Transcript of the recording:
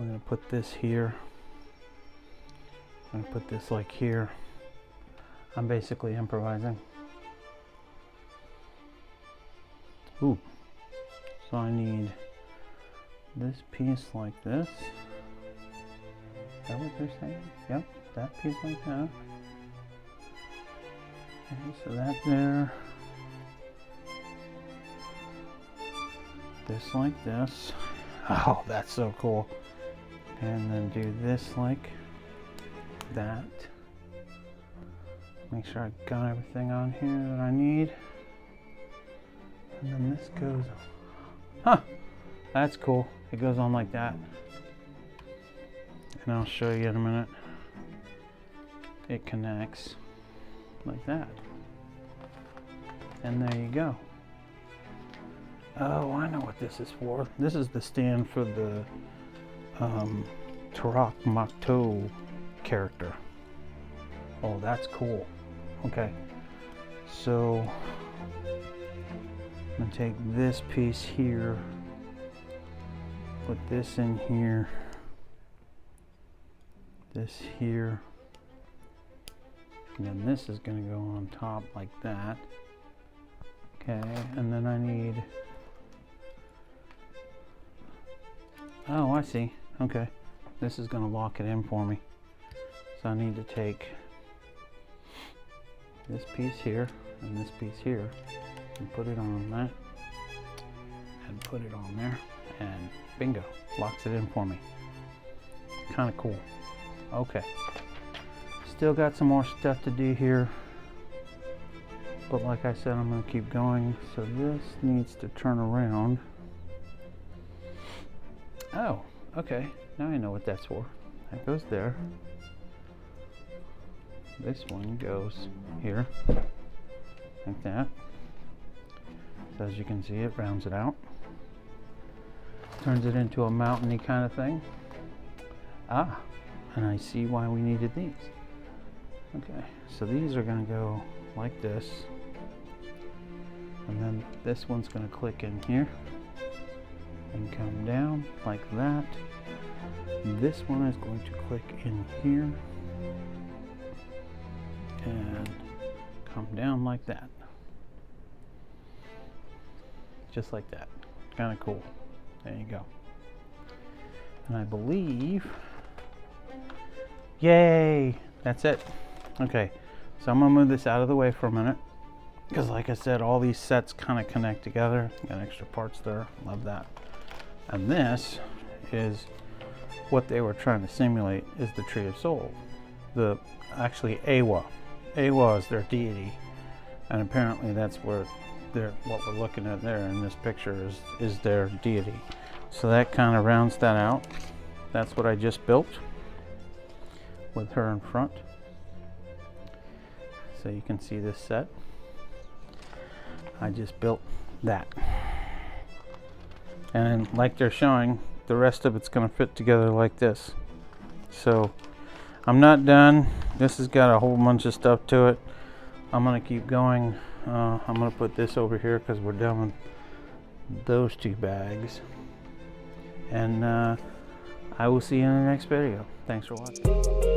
we're going to put this here. I'm going to put this like here. I'm basically improvising. Ooh. So I need this piece like this. Is that what they're saying? Yep, that piece like that. Okay, so that there. This like this. Oh, that's so cool. And then do this like that. Make sure I got everything on here that I need. And then this goes, huh, that's cool. It goes on like that. And I'll show you in a minute. It connects like that. And there you go. Oh, I know what this is for. This is the stand for the Toruk Makto character. Oh, that's cool. Okay, so I'm gonna take this piece here, put this in here, this here, and then this is gonna go on top like that. Okay, and then I need, oh, I see. Okay, this is gonna lock it in for me. So I need to take this piece here and this piece here and put it on that and put it on there, and bingo, locks it in for me. Kind of cool. Okay, still got some more stuff to do here, but like I said, I'm going to keep going. So this needs to turn around. Oh, okay, now I know what that's for. That goes there. This one goes here, like that. So as you can see, it rounds it out. Turns it into a mountainy kind of thing. Ah, and I see why we needed these. Okay, so these are gonna go like this. And then this one's gonna click in here and come down like that. This one is going to click in here and come down like that. Just like that. Kind of cool. There you go. And I believe, yay, that's it. Okay, so I'm gonna move this out of the way for a minute, because like I said, all these sets kind of connect together. Got extra parts there, love that. And this is what they were trying to simulate, is the Tree of Soul. Actually Awa. Awa is their deity, and apparently that's where what we're looking at there in this picture is their deity. So that kind of rounds that out. That's what I just built with her in front. So you can see this set. I just built that. And like they're showing, the rest of it's going to fit together like this. So I'm not done. This has got a whole bunch of stuff to it. I'm going to keep going. I'm going to put this over here because we're done with those two bags. And I will see you in the next video. Thanks for watching.